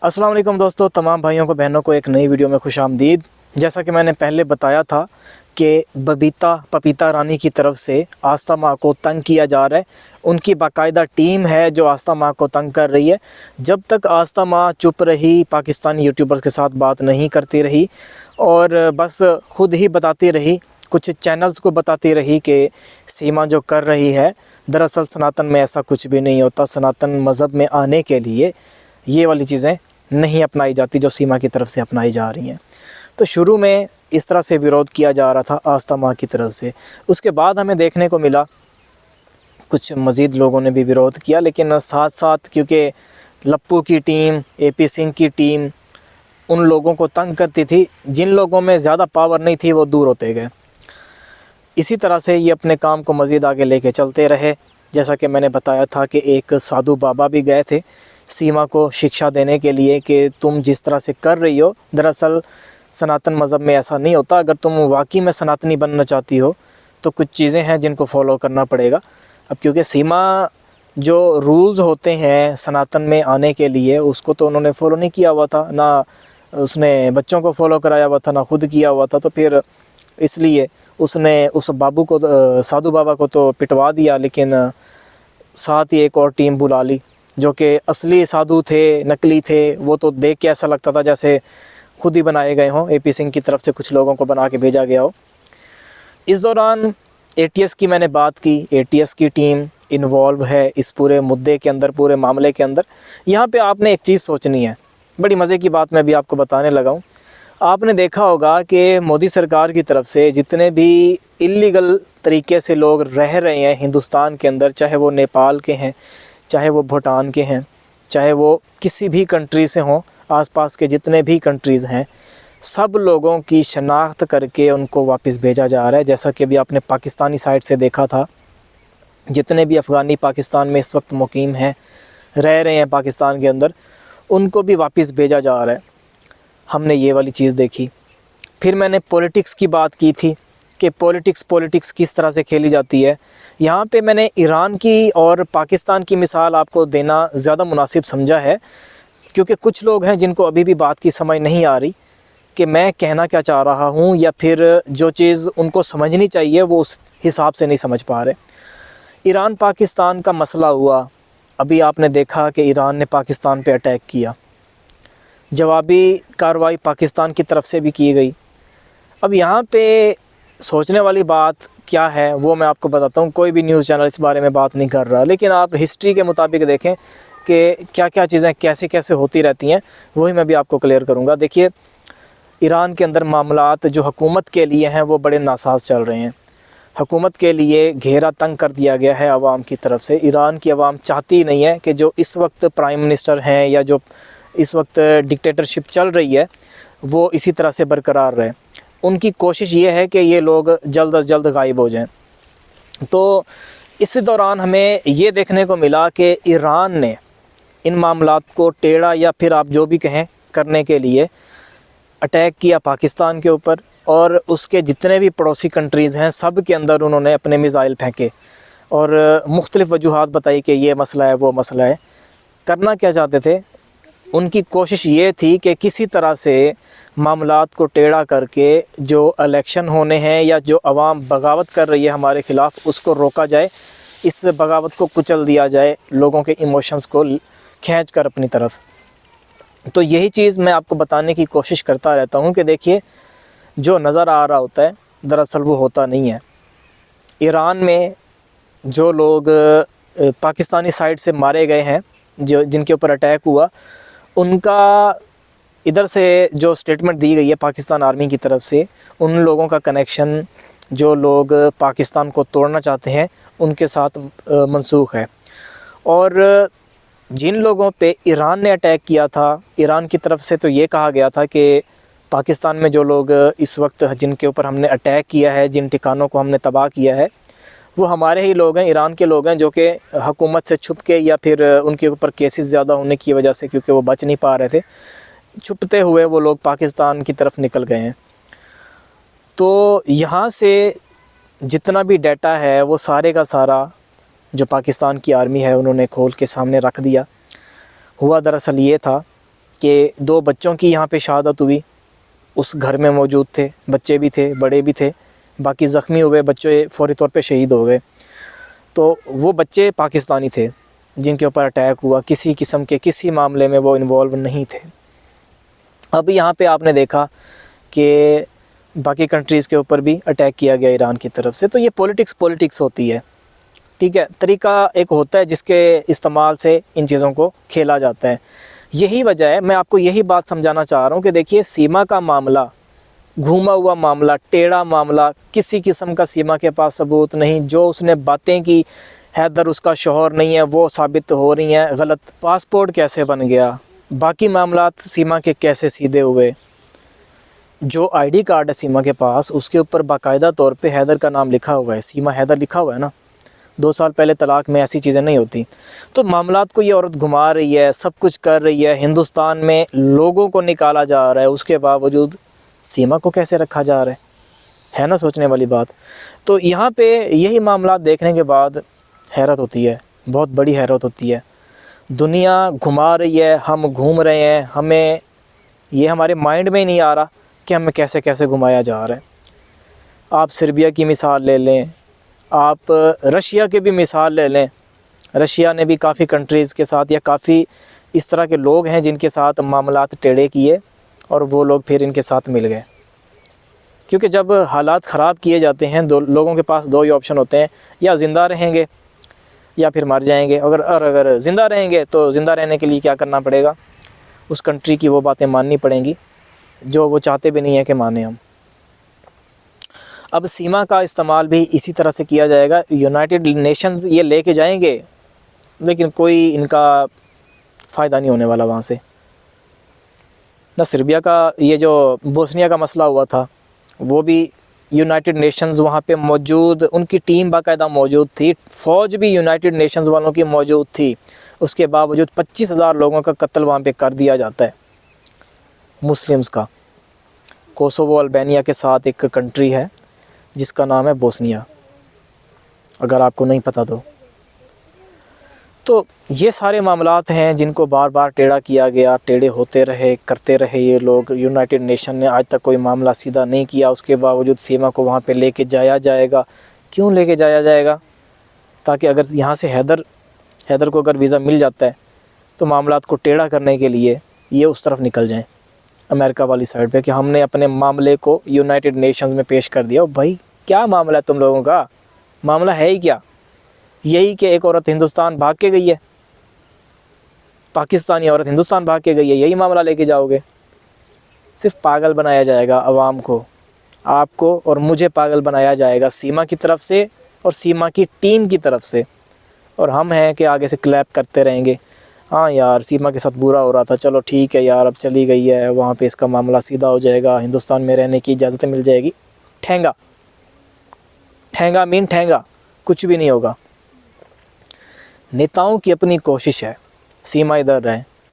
अस्सलाम वालेकुम दोस्तों, तमाम भाइयों को बहनों को एक नई वीडियो में खुशामदीद। जैसा कि मैंने पहले बताया था कि बबीता पपीता रानी की तरफ से आस्था माँ को तंग किया जा रहा है। उनकी बाकायदा टीम है जो आस्था माँ को तंग कर रही है। जब तक आस्था माँ चुप रही, पाकिस्तानी यूट्यूबर्स के साथ बात नहीं करती रही और बस ख़ुद ही बताती रही, कुछ चैनल्स को बताती रही कि सीमा जो कर रही है, दरअसल सनातन में ऐसा कुछ भी नहीं होता। सनातन मज़हब में आने के लिए ये वाली चीज़ें नहीं अपनाई जाती जो सीमा की तरफ से अपनाई जा रही हैं। तो शुरू में इस तरह से विरोध किया जा रहा था आस्था माँ की तरफ से। उसके बाद हमें देखने को मिला कुछ मज़ीद लोगों ने भी विरोध किया, लेकिन साथ साथ क्योंकि लप्पू की टीम, एपी सिंह की टीम उन लोगों को तंग करती थी, जिन लोगों में ज़्यादा पावर नहीं थी वो दूर होते गए। इसी तरह से ये अपने काम को मज़ीद आगे लेके चलते रहे। जैसा कि मैंने बताया था कि एक साधु बाबा भी गए थे सीमा को शिक्षा देने के लिए कि तुम जिस तरह से कर रही हो, दरअसल सनातन मज़हब में ऐसा नहीं होता। अगर तुम वाकई में सनातनी बनना चाहती हो तो कुछ चीज़ें हैं जिनको फॉलो करना पड़ेगा। अब क्योंकि सीमा जो रूल्स होते हैं सनातन में आने के लिए, उसको तो उन्होंने फ़ॉलो नहीं किया हुआ था, ना उसने बच्चों को फॉलो कराया हुआ था, ना खुद किया हुआ था। तो फिर इसलिए उसने उस बाबू को, साधु बाबा को तो पिटवा दिया, लेकिन साथ ही एक और टीम बुला ली जो कि असली साधु थे, नकली थे। वो तो देख के ऐसा लगता था जैसे खुद ही बनाए गए हों, एपी सिंह की तरफ से कुछ लोगों को बना के भेजा गया हो। इस दौरान एटीएस की मैंने बात की। एटीएस की टीम इन्वॉल्व है इस पूरे मुद्दे के अंदर, पूरे मामले के अंदर। यहाँ पे आपने एक चीज़ सोचनी है, बड़ी मज़े की बात मैं भी आपको बताने लगा हूँ। आपने देखा होगा कि मोदी सरकार की तरफ से जितने भी इल्लीगल तरीके से लोग रह रहे हैं हिंदुस्तान के अंदर, चाहे वो नेपाल के हैं, चाहे वो भूटान के हैं, चाहे वो किसी भी कंट्री से हों, आसपास के जितने भी कंट्रीज़ हैं, सब लोगों की शनाख्त करके उनको वापस भेजा जा रहा है। जैसा कि अभी आपने पाकिस्तानी साइड से देखा था, जितने भी अफ़गानी पाकिस्तान में इस वक्त मुकीम हैं, रह रहे हैं पाकिस्तान के अंदर, उनको भी वापस भेजा जा रहा है। हमने ये वाली चीज़ देखी। फिर मैंने पॉलिटिक्स की बात की थी कि पॉलिटिक्स किस तरह से खेली जाती है। यहाँ पे मैंने ईरान की और पाकिस्तान की मिसाल आपको देना ज़्यादा मुनासिब समझा है, क्योंकि कुछ लोग हैं जिनको अभी भी बात की समझ नहीं आ रही कि मैं कहना क्या चाह रहा हूँ, या फिर जो चीज़ उनको समझनी चाहिए वो उस हिसाब से नहीं समझ पा रहे। ईरान पाकिस्तान का मसला हुआ, अभी आपने देखा कि ईरान ने पाकिस्तान पे अटैक किया, जवाबी कार्रवाई पाकिस्तान की तरफ से भी की गई। अब यहाँ पे सोचने वाली बात क्या है वो मैं आपको बताता हूँ। कोई भी न्यूज़ चैनल इस बारे में बात नहीं कर रहा, लेकिन आप हिस्ट्री के मुताबिक देखें कि क्या क्या चीज़ें कैसे कैसे होती रहती हैं, वही मैं भी आपको क्लियर करूँगा। देखिए, ईरान के अंदर मामलात जो हुकूमत के लिए हैं वो बड़े नासाज चल रहे हैं। हुकूमत के लिए घेरा तंग कर दिया गया है आवाम की तरफ से। ईरान की आवाम चाहती नहीं है कि जो इस वक्त प्राइम मिनिस्टर हैं या जो इस वक्त डिक्टेटरशिप चल रही है वो इसी तरह से बरकरार रहे। उनकी कोशिश ये है कि ये लोग जल्द अज जल्द गायब हो जाएं। तो इस दौरान हमें ये देखने को मिला कि ईरान ने इन मामलात को टेढ़ा या फिर आप जो भी कहें करने के लिए अटैक किया पाकिस्तान के ऊपर, और उसके जितने भी पड़ोसी कंट्रीज़ हैं सब के अंदर उन्होंने अपने मिसाइल फेंके और मुख्तलिफ़ वजूहात बताई कि ये मसला है, वो मसला है। करना क्या चाहते थे? उनकी कोशिश ये थी कि किसी तरह से मामलात को टेढ़ा करके जो इलेक्शन होने हैं या जो अवाम बगावत कर रही है हमारे ख़िलाफ़, उसको रोका जाए, इस बगावत को कुचल दिया जाए, लोगों के इमोशंस को खींच कर अपनी तरफ। तो यही चीज़ मैं आपको बताने की कोशिश करता रहता हूँ कि देखिए, जो नज़र आ रहा होता है दरअसल वो होता नहीं है। ईरान में जो लोग पाकिस्तानी साइड से मारे गए हैं, जो जिनके ऊपर अटैक हुआ, उनका इधर से जो स्टेटमेंट दी गई है पाकिस्तान आर्मी की तरफ से, उन लोगों का कनेक्शन जो लोग पाकिस्तान को तोड़ना चाहते हैं उनके साथ मनसूख है। और जिन लोगों पे ईरान ने अटैक किया था, ईरान की तरफ से तो ये कहा गया था कि पाकिस्तान में जो लोग इस वक्त जिनके ऊपर हमने अटैक किया है, जिन ठिकानों को हमने तबाह किया है, वो हमारे ही लोग हैं, ईरान के लोग हैं, जो कि हुकूमत से छुप के या फिर उनके ऊपर केसेस ज़्यादा होने की वजह से, क्योंकि वो बच नहीं पा रहे थे, छुपते हुए वो लोग पाकिस्तान की तरफ निकल गए हैं। तो यहाँ से जितना भी डाटा है वो सारे का सारा जो पाकिस्तान की आर्मी है उन्होंने खोल के सामने रख दिया। हुआ दरअसल ये था कि 2 बच्चों की यहाँ पे शहादत हुई, उस घर में मौजूद थे, बच्चे भी थे, बड़े भी थे, बाकी ज़ख्मी हुए बच्चे फौरी तौर पे शहीद हो गए। तो वो बच्चे पाकिस्तानी थे जिनके ऊपर अटैक हुआ, किसी किस्म के किसी मामले में वो इन्वॉल्व नहीं थे। अब यहाँ पे आपने देखा कि बाकी कंट्रीज़ के ऊपर भी अटैक किया गया ईरान की तरफ से। तो ये पॉलिटिक्स होती है, ठीक है। तरीका एक होता है जिसके इस्तेमाल से इन चीज़ों को खेला जाता है। यही वजह है, मैं आपको यही बात समझाना चाह रहा हूँ कि देखिए सीमा का मामला, घूमा हुआ मामला, टेढ़ा मामला, किसी किस्म का सीमा के पास सबूत नहीं। जो उसने बातें की हैदर उसका शौहर नहीं है, वो साबित हो रही हैं गलत। पासपोर्ट कैसे बन गया, बाकी मामलात सीमा के कैसे सीधे हुए। जो आईडी कार्ड है सीमा के पास, उसके ऊपर बाकायदा तौर पे हैदर का नाम लिखा हुआ है, सीमा हैदर लिखा हुआ है ना। 2 साल पहले तलाक में ऐसी चीज़ें नहीं होती। तो मामलात को ये औरत घुमा रही है, सब कुछ कर रही है, हिंदुस्तान में लोगों को निकाला जा रहा है, उसके बावजूद सीमा को कैसे रखा जा रहा है ना सोचने वाली बात। तो यहाँ पे यही मामलात देखने के बाद हैरत होती है, बहुत बड़ी हैरत होती है। दुनिया घुमा रही है, हम घूम रहे हैं, हमें ये हमारे माइंड में ही नहीं आ रहा कि हमें कैसे कैसे घुमाया जा रहा है। आप सर्बिया की मिसाल ले लें, आप रशिया की भी मिसाल ले लें। रशिया ने भी काफ़ी कंट्रीज़ के साथ या काफ़ी इस तरह के लोग हैं जिनके साथ मामलात टेढ़े किए और वो लोग फिर इनके साथ मिल गए। क्योंकि जब हालात ख़राब किए जाते हैं, लोगों के पास 2 ही ऑप्शन होते हैं, या ज़िंदा रहेंगे या फिर मर जाएंगे। अगर ज़िंदा रहेंगे तो ज़िंदा रहने के लिए क्या करना पड़ेगा, उस कंट्री की वो बातें माननी पड़ेंगी जो वो चाहते भी नहीं है कि माने हम। अब सीमा का इस्तेमाल भी इसी तरह से किया जाएगा। यूनाइटेड नेशंस ये लेके जाएंगे, लेकिन कोई इनका फ़ायदा नहीं होने वाला वहाँ से। ना सर्बिया का ये जो बोस्निया का मसला हुआ था, वो भी यूनाइटेड नेशंस वहाँ पे मौजूद, उनकी टीम बाकायदा मौजूद थी, फ़ौज भी यूनाइटेड नेशंस वालों की मौजूद थी। उसके बावजूद 25,000 लोगों का कत्ल वहाँ पे कर दिया जाता है, मुस्लिम्स का। कोसोवो अल्बानिया के साथ एक कंट्री है जिसका नाम है बोस्निया, अगर आपको नहीं पता तो ये सारे मामलात हैं जिनको बार बार टेढ़ा किया गया, टेढ़े होते रहे, करते रहे ये लोग। यूनाइटेड नेशन ने आज तक कोई मामला सीधा नहीं किया, उसके बावजूद सीमा को वहाँ पे लेके जाया जाएगा। क्यों लेके जाया जाएगा? ताकि अगर यहाँ से हैदर को अगर वीज़ा मिल जाता है तो मामलात को टेढ़ा करने के लिए ये उस तरफ निकल जाएँ, अमेरिका वाली साइड पे, कि हमने अपने मामले को यूनाइटेड नेशंस में पेश कर दिया। भाई क्या मामला है तुम लोगों का? मामला है ही क्या? यही कि एक औरत हिंदुस्तान भाग के गई है, पाकिस्तानी औरत हिंदुस्तान भाग के गई है, यही मामला लेके जाओगे? सिर्फ पागल बनाया जाएगा आवाम को, आपको और मुझे पागल बनाया जाएगा सीमा की तरफ से और सीमा की टीम की तरफ से। और हम हैं कि आगे से क्लैप करते रहेंगे, हाँ यार सीमा के साथ बुरा हो रहा था, चलो ठीक है यार अब चली गई है, वहाँ पे इसका मामला सीधा हो जाएगा, हिंदुस्तान में रहने की इजाज़त मिल जाएगी। ठेंगा मीन ठेंगा, कुछ भी नहीं होगा। नेताओं की अपनी कोशिश है सीमा इधर रहे,